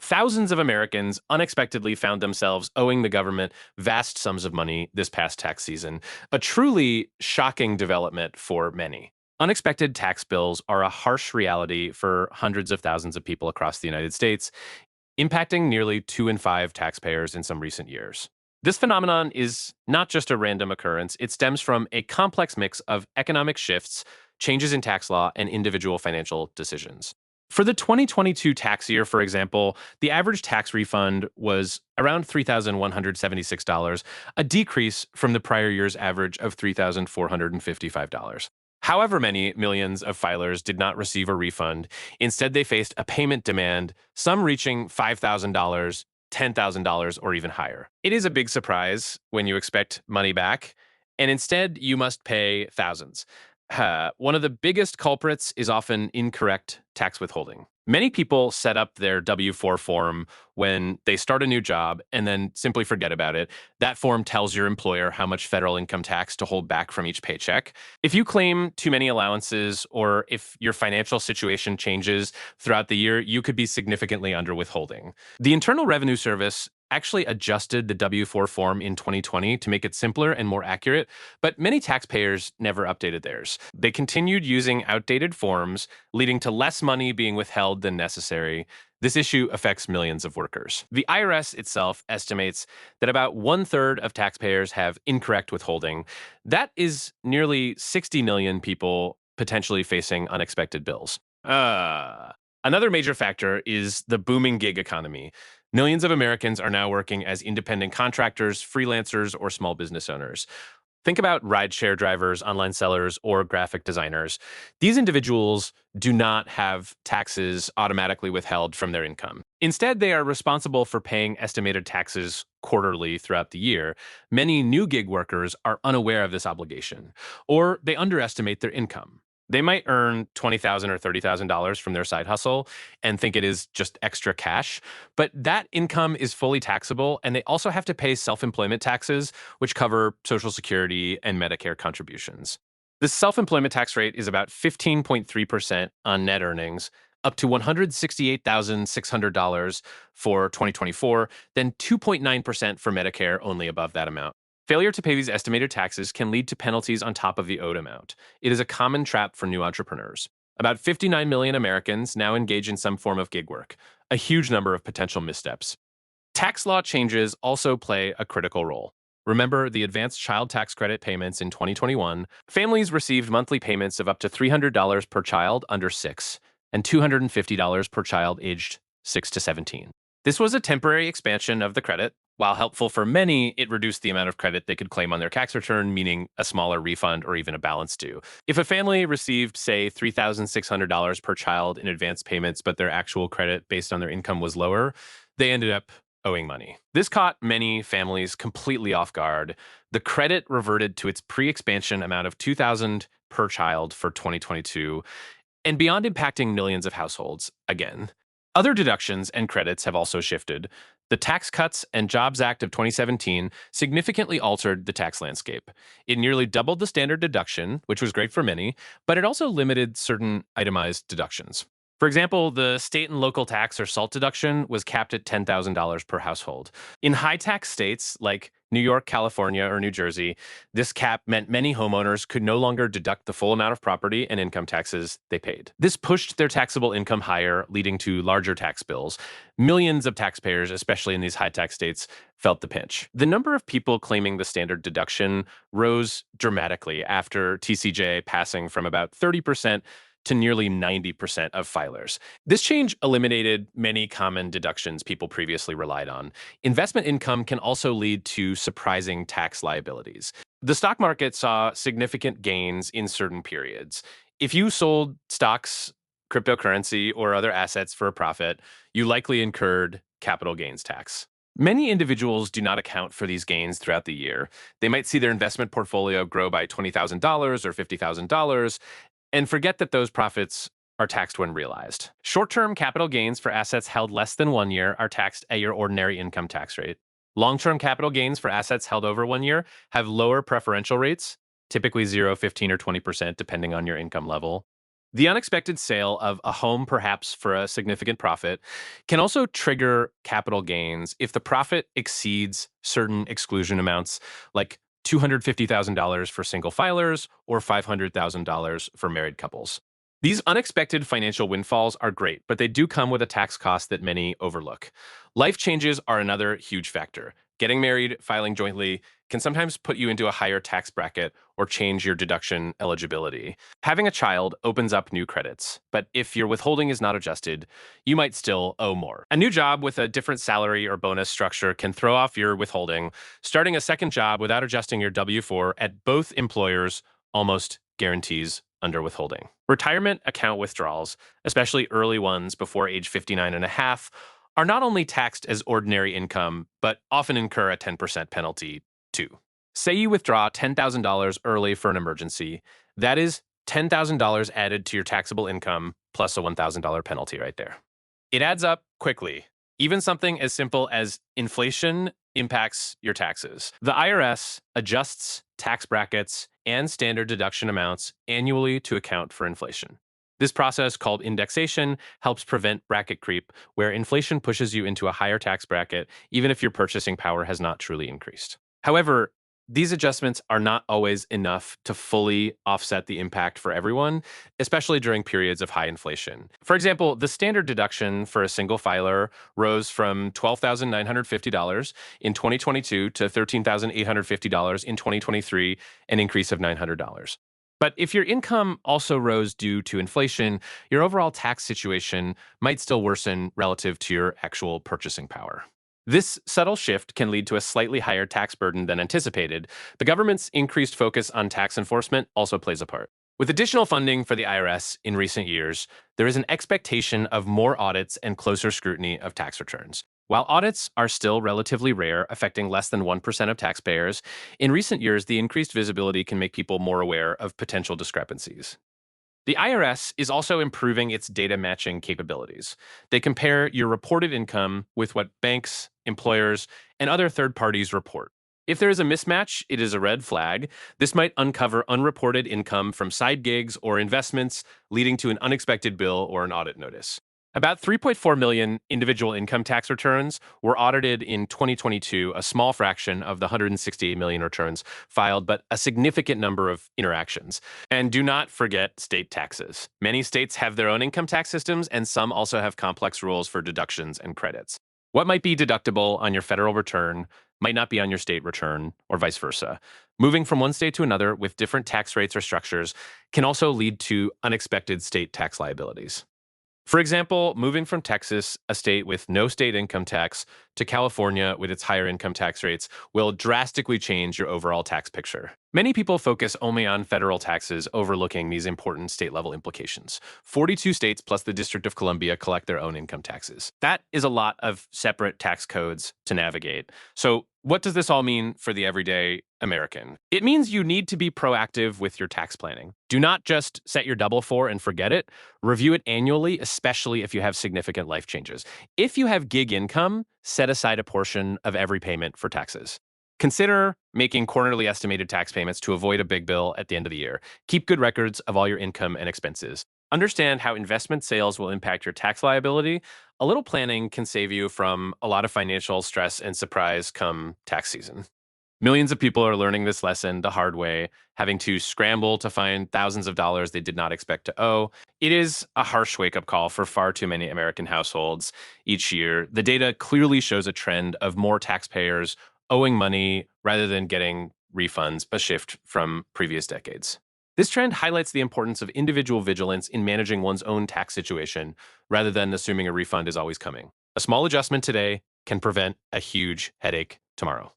Thousands of Americans unexpectedly found themselves owing the government vast sums of money this past tax season, a truly shocking development for many. Unexpected tax bills are a harsh reality for hundreds of thousands of people across the United States, impacting nearly 2 in 5 taxpayers in some recent years. This phenomenon is not just a random occurrence, it stems from a complex mix of economic shifts, changes in tax law, and individual financial decisions. For the 2022 tax year, for example, the average tax refund was around $3,176, a decrease from the prior year's average of $3,455. However, many millions of filers did not receive a refund. Instead, they faced a payment demand, some reaching $5,000, $10,000, or even higher. It is a big surprise when you expect money back, and instead you must pay thousands. One of the biggest culprits is often incorrect tax withholding. Many people set up their W-4 form when they start a new job and then simply forget about it. That form tells your employer how much federal income tax to hold back from each paycheck. If you claim too many allowances or if your financial situation changes throughout the year, you could be significantly under withholding. The Internal Revenue Service actually adjusted the W-4 form in 2020 to make it simpler and more accurate, but many taxpayers never updated theirs. They continued using outdated forms, leading to less money being withheld than necessary. This issue affects millions of workers. The IRS itself estimates that about 1/3 of taxpayers have incorrect withholding. That is nearly 60 million people potentially facing unexpected bills. Another major factor is the booming gig economy. Millions of Americans are now working as independent contractors, freelancers, or small business owners. Think about rideshare drivers, online sellers, or graphic designers. These individuals do not have taxes automatically withheld from their income. Instead, they are responsible for paying estimated taxes quarterly throughout the year. Many new gig workers are unaware of this obligation, or they underestimate their income. They might earn $20,000 or $30,000 from their side hustle and think it is just extra cash, but that income is fully taxable, and they also have to pay self-employment taxes, which cover Social Security and Medicare contributions. The self-employment tax rate is about 15.3% on net earnings, up to $168,600 for 2024, then 2.9% for Medicare, only above that amount. Failure to pay these estimated taxes can lead to penalties on top of the owed amount. It is a common trap for new entrepreneurs. About 59 million Americans now engage in some form of gig work, a huge number of potential missteps. Tax law changes also play a critical role. Remember the advanced child tax credit payments in 2021? Families received monthly payments of up to $300 per child under 6 and $250 per child aged 6 to 17. This was a temporary expansion of the credit. While helpful for many, it reduced the amount of credit they could claim on their tax return, meaning a smaller refund or even a balance due. If a family received, say, $3,600 per child in advance payments, but their actual credit based on their income was lower, they ended up owing money. This caught many families completely off guard. The credit reverted to its pre-expansion amount of $2,000 per child for 2022, and beyond impacting millions of households, again. Other deductions and credits have also shifted. The Tax Cuts and Jobs Act of 2017 significantly altered the tax landscape. It nearly doubled the standard deduction, which was great for many, but it also limited certain itemized deductions. For example, the state and local tax or SALT deduction was capped at $10,000 per household. In high tax states like New York, California, or New Jersey, this cap meant many homeowners could no longer deduct the full amount of property and income taxes they paid. This pushed their taxable income higher, leading to larger tax bills. Millions of taxpayers, especially in these high tax states, felt the pinch. The number of people claiming the standard deduction rose dramatically after TCJ passing from about 30% to nearly 90% of filers. This change eliminated many common deductions people previously relied on. Investment income can also lead to surprising tax liabilities. The stock market saw significant gains in certain periods. If you sold stocks, cryptocurrency, or other assets for a profit, you likely incurred capital gains tax. Many individuals do not account for these gains throughout the year. They might see their investment portfolio grow by $20,000 or $50,000 and forget that those profits are taxed when realized. Short-term capital gains for assets held less than 1 year are taxed at your ordinary income tax rate. Long-term capital gains for assets held over 1 year have lower preferential rates, typically 0, 15, or 20%, depending on your income level. The unexpected sale of a home, perhaps for a significant profit, can also trigger capital gains if the profit exceeds certain exclusion amounts, like $250,000 for single filers or $500,000 for married couples. These unexpected financial windfalls are great, but they do come with a tax cost that many overlook. Life changes are another huge factor. Getting married, filing jointly, can sometimes put you into a higher tax bracket or change your deduction eligibility. Having a child opens up new credits, but if your withholding is not adjusted, you might still owe more. A new job with a different salary or bonus structure can throw off your withholding. Starting a second job without adjusting your W 4 at both employers almost guarantees under withholding. Retirement account withdrawals, especially early ones before age 59 and a half, are not only taxed as ordinary income, but often incur a 10% penalty too. Say you withdraw $10,000 early for an emergency. That is $10,000 added to your taxable income plus a $1,000 penalty right there. It adds up quickly. Even something as simple as inflation impacts your taxes. The IRS adjusts tax brackets and standard deduction amounts annually to account for inflation. This process, called indexation, helps prevent bracket creep, where inflation pushes you into a higher tax bracket, even if your purchasing power has not truly increased. However, these adjustments are not always enough to fully offset the impact for everyone, especially during periods of high inflation. For example, the standard deduction for a single filer rose from $12,950 in 2022 to $13,850 in 2023, an increase of $900. But if your income also rose due to inflation, your overall tax situation might still worsen relative to your actual purchasing power. This subtle shift can lead to a slightly higher tax burden than anticipated. The government's increased focus on tax enforcement also plays a part. With additional funding for the IRS in recent years, there is an expectation of more audits and closer scrutiny of tax returns. While audits are still relatively rare, affecting less than 1% of taxpayers, in recent years the increased visibility can make people more aware of potential discrepancies. The IRS is also improving its data matching capabilities. They compare your reported income with what banks, employers, and other third parties report. If there is a mismatch, it is a red flag. This might uncover unreported income from side gigs or investments, leading to an unexpected bill or an audit notice. About 3.4 million individual income tax returns were audited in 2022, a small fraction of the 168 million returns filed, but a significant number of interactions. And do not forget state taxes. Many states have their own income tax systems, and some also have complex rules for deductions and credits. What might be deductible on your federal return might not be on your state return, or vice versa. Moving from one state to another with different tax rates or structures can also lead to unexpected state tax liabilities. For example, moving from Texas, a state with no state income tax, to California with its higher income tax rates will drastically change your overall tax picture. Many people focus only on federal taxes, overlooking these important state level implications. 42 states plus the District of Columbia collect their own income taxes. That is a lot of separate tax codes to navigate. So, what does this all mean for the everyday American? It means you need to be proactive with your tax planning. Do not just set your double four and forget it. Review it annually, especially if you have significant life changes. If you have gig income, set aside a portion of every payment for taxes. Consider making quarterly estimated tax payments to avoid a big bill at the end of the year. Keep good records of all your income and expenses. Understand how investment sales will impact your tax liability. A little planning can save you from a lot of financial stress and surprise come tax season. Millions of people are learning this lesson the hard way, having to scramble to find thousands of dollars they did not expect to owe. It is a harsh wake up call for far too many American households each year. The data clearly shows a trend of more taxpayers owing money rather than getting refunds, a shift from previous decades. This trend highlights the importance of individual vigilance in managing one's own tax situation rather than assuming a refund is always coming. A small adjustment today can prevent a huge headache tomorrow.